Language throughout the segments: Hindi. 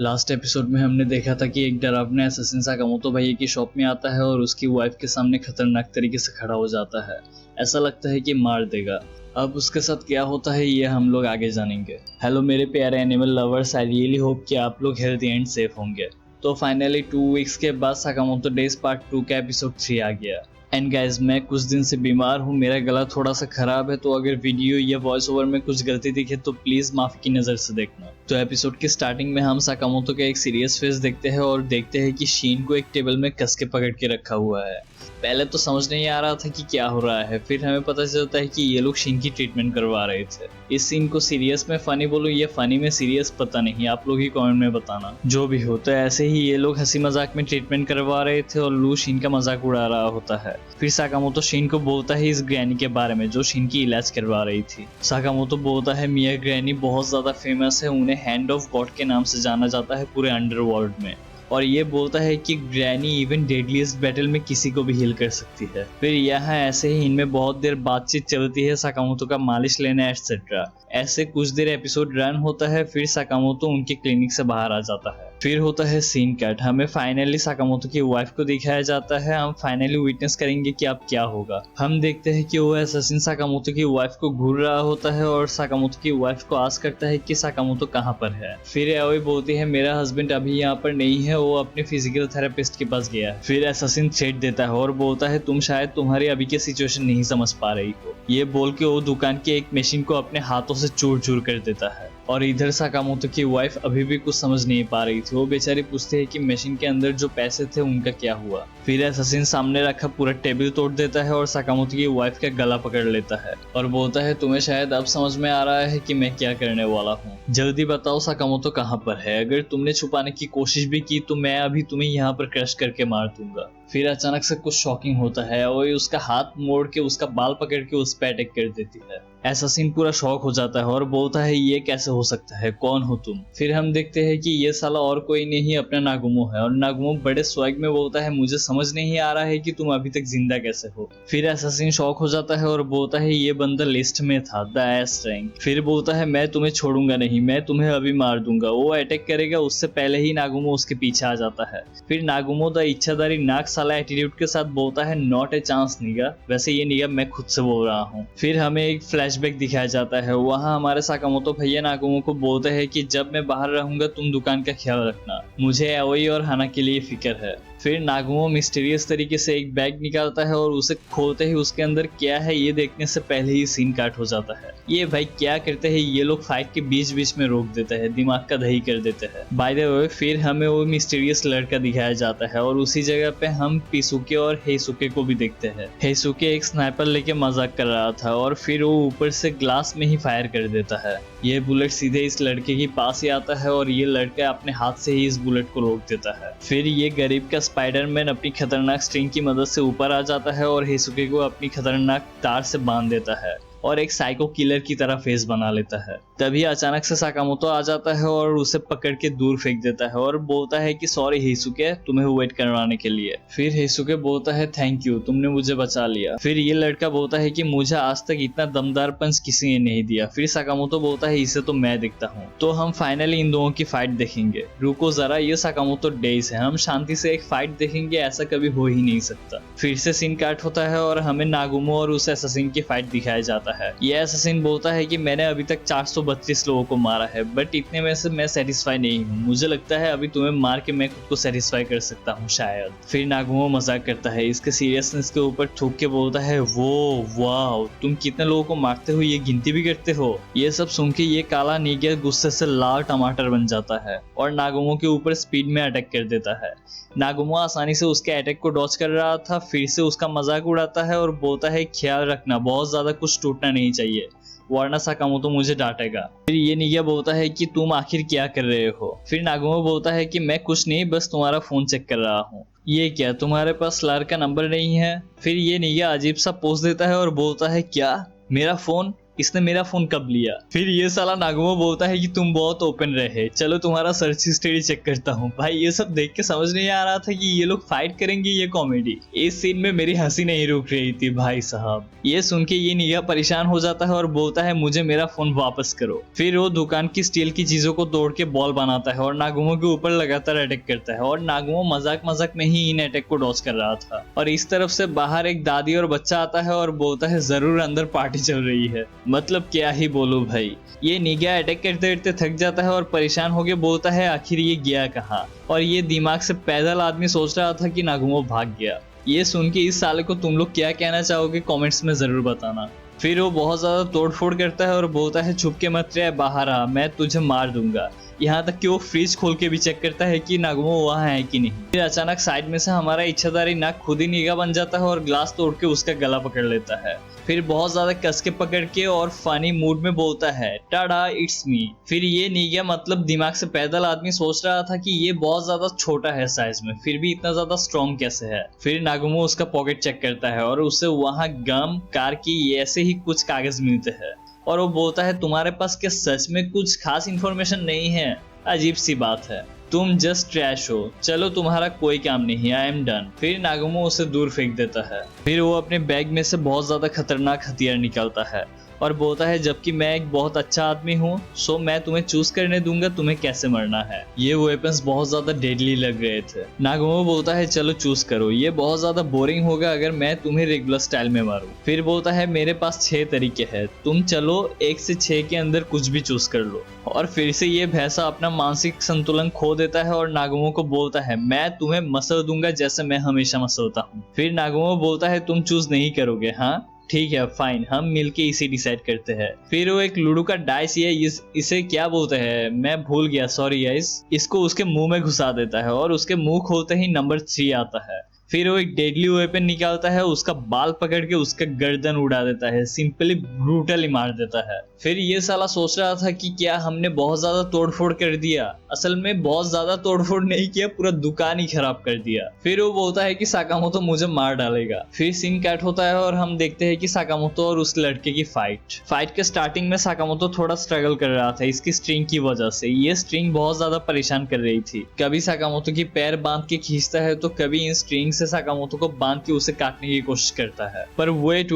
लास्ट एपिसोड में हमने देखा था कि एक डरावना असैसिन साकामोतो भैया की शॉप में आता है और उसकी वाइफ के सामने खतरनाक तरीके से खड़ा हो जाता है। ऐसा लगता है कि मार देगा। अब उसके साथ क्या होता है ये हम लोग आगे जानेंगे। हेलो मेरे प्यारे animal lovers, I really hope कि आप लोग हेल्दी एंड सेफ होंगे। तो फाइनली 2 वीक्स के बाद साकामोतो डेज पार्ट 2 का एपिसोड 3 आ गया। एंड गाइज, मैं कुछ दिन से बीमार हूँ, मेरा गला थोड़ा सा खराब है, तो अगर वीडियो या वॉइस ओवर में कुछ गलती दिखे तो प्लीज माफी की नजर से देखना। तो एपिसोड की स्टार्टिंग में हम साकामोतो का एक सीरियस फेस देखते हैं और देखते हैं कि शीन को एक टेबल में कस के पकड़ के रखा हुआ है। पहले तो समझ नहीं आ रहा था कि क्या हो रहा है, फिर हमें पता चलता है कि ये लोग शीन की ट्रीटमेंट करवा रहे थे। इस सीन को सीरियस में फनी बोलूं या फनी में सीरियस पता नहीं, आप लोग ही कमेंट में बताना। जो भी हो, तो ऐसे ही ये लोग हंसी मजाक में ट्रीटमेंट करवा रहे थे और लू शीन का मजाक उड़ा रहा होता है। फिर साकामोतो शीन को बोलता है इस ग्रैनी के बारे में जो शीन की इलाज करवा रही थी। साकामोतो बोलता है मिया ग्रैनी बहुत ज्यादा फेमस है, उन्हें हैंड ऑफ गॉड के नाम से जाना जाता है पूरे अंडरवर्ल्ड में। और ये बोलता है कि ग्रैनी इवन डेडलीस्ट बैटल में किसी को भी हील कर सकती है। फिर यहाँ ऐसे ही इनमें बहुत देर बातचीत चलती है, साकामोतो का मालिश लेना एटसेट्रा। ऐसे कुछ देर एपिसोड रन होता है, फिर साकामोतो उनके क्लिनिक से बाहर आ जाता है। फिर होता है सीन कट, हमें फाइनली साकामोतो की वाइफ को दिखाया जाता है। हम फाइनली विटनेस करेंगे कि अब क्या होगा। हम देखते हैं कि वो असैसिन साकामोतो की वाइफ को घूर रहा होता है और साकामोतो की वाइफ को आस्क करता है कि साकामोतो कहाँ पर है। फिर एओई बोलती है मेरा हस्बैंड अभी यहाँ पर नहीं है, वो अपने फिजिकल थेरेपिस्ट के पास गया है। फिर असैसिन थ्रेट देता है और बोलता है तुम शायद तुम्हारी अभी की सिचुएशन नहीं समझ पा रही हो। ये बोल के वो दुकान के एक मशीन को अपने हाथों से चूर चूर कर देता है। और इधर साकामोतो की वाइफ अभी भी कुछ समझ नहीं पा रही थी। वो बेचारी पूछती है कि मशीन के अंदर जो पैसे थे उनका क्या हुआ। फिर असैसिन सामने रखा पूरा टेबल तोड़ देता है और साकामोतो की वाइफ का गला पकड़ लेता है और बोलता है तुम्हें शायद अब समझ में आ रहा है कि मैं क्या करने वाला हूँ। जल्दी बताओ साकामोतो कहाँ पर है, अगर तुमने छुपाने की कोशिश भी की तो मैं अभी तुम्हें यहाँ पर क्रश करके मार दूंगा। फिर अचानक से कुछ शॉकिंग होता है और उसका हाथ मोड़ के उसका बाल पकड़ के उस पर अटैक कर देती है। असैसिन पूरा शॉक हो जाता है और बोलता है ये कैसे हो सकता है, कौन हो तुम। फिर हम देखते हैं कि ये साला और कोई नहीं अपना नागुमो है और नागुमो बड़े स्वैग में बोलता है मुझे समझ नहीं आ रहा है कि तुम अभी तक जिंदा कैसे हो। फिर असैसिन शॉक हो जाता है और बोलता है ये बंदा लिस्ट में था, द एस रैंक। फिर बोलता है मैं तुम्हें छोड़ूंगा नहीं, मैं तुम्हें अभी मार दूंगा। वो अटैक करेगा उससे पहले ही नागुमो उसके पीछे आ जाता है। फिर नागुमो द इच्छाधारी नाग साला एटीट्यूड के साथ बोलता है नॉट ए चांस निगा, वैसे ये निगा मैं खुद से बोल रहा हूँ। फिर हमें एक फ्लैशबैक दिखाया जाता है, वहाँ हमारे साकामोतो भैया नागुमो को बोलते हैं कि जब मैं बाहर रहूंगा तुम दुकान का ख्याल रखना, मुझे एओई और हाना के लिए फिक्र है। फिर नागुमो मिस्टीरियस तरीके से एक बैग निकालता है और उसे खोलते ही उसके अंदर क्या है ये देखने से पहले ही सीन काट हो जाता है। ये भाई क्या करते हैं ये लोग, फाइट के बीच बीच में रोक देते हैं, दिमाग का दही कर देते हैं। बाय द वे फिर हमें वो मिस्टीरियस लड़का दिखाया जाता है और उसी जगह पे हम पिसुके और हेसुके को भी देखते हैं। हेसुके एक स्नाइपर लेके मजाक कर रहा था और फिर वो ऊपर से ग्लास में ही फायर कर देता है। ये बुलेट सीधे इस लड़के के पास ही आता है और ये लड़का अपने हाथ से ही इस बुलेट को रोक देता है। फिर ये गरीब का स्पाइडरमैन अपनी खतरनाक स्ट्रिंग की मदद से ऊपर आ जाता है और हेसुके को अपनी खतरनाक तार से बांध देता है और एक साइको किलर की तरह फेस बना लेता है। तभी अचानक से साकामोतो आ जाता है और उसे पकड़ के दूर फेंक देता है और बोलता है कि सॉरी हेसुके, तुम्हें वेट करवाने के लिए। फिर हेसुके बोलता है थैंक यू, तुमने मुझे बचा लिया। फिर ये लड़का बोलता है कि मुझे आज तक इतना दमदार पंच किसी ने नहीं दिया। फिर साकामोतो बोलता है इसे तो मैं दिखता हूँ। तो हम फाइनली इन दोनों की फाइट देखेंगे। रुको जरा, ये साकामोतो डेज है, हम शांति से एक फाइट देखेंगे, ऐसा कभी हो ही नहीं सकता। फिर से सीन काट होता है और हमें नागुमो और उस असैसिन की फाइट दिखाया जाता है। ये असैसिन बोलता है कि मैंने अभी तक 432 लोगों को मारा है, बट इतने में से मैं सेटिस्फाई नहीं हूँ। मुझे लगता है अभी तुम्हें मार के मैं खुद को सेटिस्फाई कर सकता हूँ शायद। फिर नागुमो मजाक करता है, इसके सीरियसनेस के ऊपर थूक के बोलता है वो वाओ, तुम कितने लोगों को मारते हो, ये गिनती भी करते हो। ये सब सुन के ये काला नीगे गुस्से से लाल टमाटर बन जाता है और नागुमो के ऊपर स्पीड में अटैक कर देता है। नागुमो आसानी से उसके अटैक को डॉज कर रहा था, फिर से उसका मजाक उड़ाता है और बोलता है ख्याल रखना बहुत ज्यादा कुछ टूटना नहीं चाहिए वरना साकामोतो मुझे डांटेगा। फिर ये निगा बोलता है कि तुम आखिर क्या कर रहे हो। फिर नागुमो बोलता है कि मैं कुछ नहीं, बस तुम्हारा फोन चेक कर रहा हूँ। ये क्या, तुम्हारे पास लार का नंबर नहीं है? फिर ये निगा अजीब सा पोज देता है और बोलता है क्या मेरा फोन, इसने मेरा फोन कब लिया। फिर ये साला नागुमो बोलता है कि तुम बहुत ओपन रहे, चलो तुम्हारा सर्च हिस्ट्री चेक करता हूँ। भाई ये सब देख के समझ नहीं आ रहा था कि ये लोग फाइट करेंगे, ये कॉमेडी। इस सीन में मेरी हंसी नहीं रुक रही थी भाई साहब। ये सुन के ये निगाह परेशान हो जाता है और बोलता है मुझे मेरा फोन वापस करो। फिर वो दुकान की स्टील की चीजों को तोड़ के बॉल बनाता है और नागुमो के ऊपर लगातार अटैक करता है, और नागुमो मजाक मजाक में ही इन अटैक को डॉज कर रहा था। और इस तरफ से बाहर एक दादी और बच्चा आता है और बोलता है जरूर अंदर पार्टी चल रही है। मतलब क्या ही बोलूं भाई। ये निगाह अटैक करते करते थक जाता है और परेशान होके बोलता है आखिर ये गया कहाँ। और ये दिमाग से पैदल आदमी सोच रहा था कि नागुमो भाग गया। ये सुन के इस साले को तुम लोग क्या कहना चाहोगे कमेंट्स में जरूर बताना। फिर वो बहुत ज्यादा तोड़फोड़ करता है और बोलता है छुप के मत रह, बाहर आ, मैं तुझे मार दूंगा। यहाँ तक कि वो फ्रिज खोल के भी चेक करता है कि नागुमो वहाँ है कि नहीं। फिर अचानक साइड में से हमारा इच्छाधारी नाग खुद ही निगाह बन जाता है और ग्लास तोड़ के उसका गला पकड़ लेता है। फिर बहुत ज्यादा कस के पकड़ के और फनी मूड में बोलता है टाडा इट्स मी। फिर ये निगाह मतलब दिमाग से पैदल आदमी सोच रहा था कि ये बहुत ज्यादा छोटा है साइज में, फिर भी इतना ज्यादा स्ट्रॉन्ग कैसे है। फिर नागुमो उसका पॉकेट चेक करता है और उसे वहाँ गम, कार की ऐसे ही कुछ कागज मिलते हैं, और वो बोलता है तुम्हारे पास क्या सच में कुछ खास इन्फॉर्मेशन नहीं है? अजीब सी बात है, तुम जस्ट ट्रैश हो, चलो तुम्हारा कोई काम नहीं, आई एम डन। फिर नागुमो उसे दूर फेंक देता है। फिर वो अपने बैग में से बहुत ज्यादा खतरनाक हथियार निकालता है और बोलता है जबकि मैं एक बहुत अच्छा आदमी हूँ, सो मैं तुम्हें चूज करने दूंगा तुम्हें कैसे मरना है। ये वेपन्स बहुत ज्यादा डेडली लग रहे थे। नागुमो बोलता है चलो चूज करो, ये बहुत ज्यादा बोरिंग होगा अगर मैं तुम्हें रेगुलर स्टाइल में मारूं। फिर बोलता है मेरे पास 6 तरीके हैं, तुम चलो 1 से 6 के अंदर कुछ भी चूज कर लो। और फिर से ये भैंसा अपना मानसिक संतुलन खो देता है और नागुमो को बोलता है मैं तुम्हें मसल दूंगा जैसे मैं हमेशा मसलता हूँ। फिर नागुमो बोलता है तुम चूज नहीं करोगे, हाँ ठीक है फाइन, हम मिलके इसे डिसाइड करते हैं। फिर वो एक लूडो का डाइस ये इसे क्या बोलते हैं मैं भूल गया, सॉरी गाइस, इसको उसके मुंह में घुसा देता है और उसके मुंह खोलते ही नंबर 3 आता है। फिर वो एक डेडली वेपन निकालता है, उसका बाल पकड़ के उसका गर्दन उड़ा देता है, सिंपली ब्रूटली मार देता है। फिर ये साला सोच रहा था कि क्या हमने बहुत ज्यादा तोड़फोड़ कर दिया। असल में बहुत ज्यादा तोड़फोड़ नहीं किया, पूरा दुकान ही खराब कर दिया। फिर वो बोलता है कि साकामोतो मुझे मार डालेगा। फिर सीन कट होता है और हम देखते हैं कि साकामोतो और उस लड़के की फाइट के स्टार्टिंग में साकामोतो थोड़ा स्ट्रगल कर रहा था इसकी स्ट्रिंग की वजह से। ये स्ट्रिंग बहुत ज्यादा परेशान कर रही थी, कभी साकामोतो की पैर बांध के खींचता है तो कभी इन स्ट्रिंग से साकामोतो को बांध के उसे काटने की कोशिश करता है। पर वेट,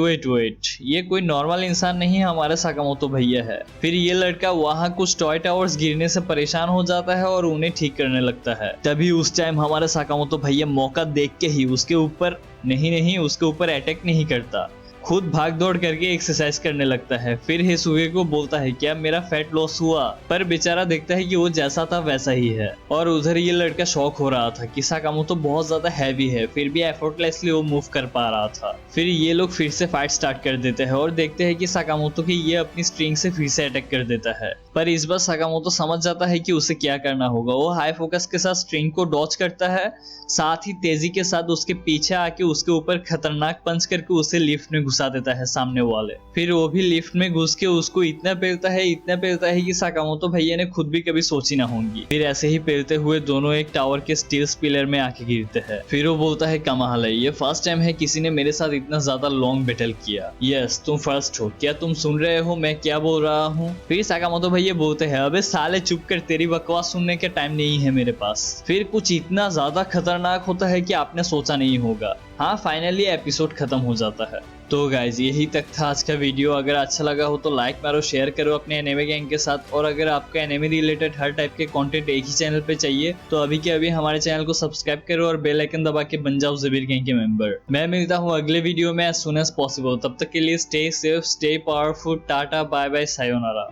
ये कोई नॉर्मल इंसान नहीं है, हमारा साकामोतो भैया है। फिर ये लड़का वहाँ कुछ टॉय टावर्स गिरने से परेशान हो जाता है और उन्हें ठीक करने लगता है। तभी उस टाइम हमारा साकामोतो भैया मौका देख के ही उसके ऊपर उसके ऊपर अटैक नहीं करता, खुद भाग दौड़ करके एक्सरसाइज करने लगता है। फिर हिसुगे को बोलता है क्या मेरा फैट लॉस हुआ, पर बेचारा देखता है कि वो जैसा था वैसा ही है। और उधर ये लड़का शॉक हो रहा था कि साकामोतो बहुत ज्यादा हैवी है, फिर भी एफर्टलेसली वो मूव कर पा रहा था। फिर ये लोग फिर से फाइट स्टार्ट कर देते हैं और देखते हैं कि साकामोतो की ये अपनी स्ट्रिंग से फिर से अटैक कर देता है। पर इस बार साकामोतो समझ जाता है कि उसे क्या करना होगा। वो हाई फोकस के साथ स्ट्रिंग को डॉच करता है, साथ ही तेजी के साथ उसके पीछे आके उसके ऊपर खतरनाक पंच करके उसे लिफ्ट में घुसा देता है सामने वाले। फिर वो भी लिफ्ट में घुस के उसको इतना पेलता है कि साकामोतो भैया ने खुद भी कभी सोची ना होंगी। फिर ऐसे ही पेलते हुए दोनों एक टावर के स्टील पिलर में आके गिरते हैं। फिर वो बोलता है कमाल है, ये फर्स्ट टाइम है किसी ने मेरे साथ इतना ज्यादा लॉन्ग बैटल किया। यस तुम फर्स्ट हो, क्या तुम सुन रहे हो मैं क्या बोल रहा हूँ? फिर साकामोतो भैया बोलते हैं अबे साले चुप कर, तेरी बकवास सुनने का टाइम नहीं है मेरे पास। फिर कुछ इतना ज्यादा खतरनाक होता है कि आपने सोचा नहीं होगा। हाँ फाइनली एपिसोड खत्म हो जाता है। तो गाइज यही तक था आज का वीडियो। अगर अच्छा लगा हो तो लाइक मारो, शेयर करो अपने एनिमे गैंग के साथ। और अगर आपको एनिमे रिलेटेड हर टाइप के कंटेंट एक ही चैनल पे चाहिए तो अभी के अभी हमारे चैनल को सब्सक्राइब करो और बेल आइकन दबा के बन जाओ ज़बीर गैंग के मेंबर। मैं मिलता हूँ अगले वीडियो में एज सून एज पॉसिबल। तब तक के लिए stay safe, stay powerful, tata bye bye, sayonara.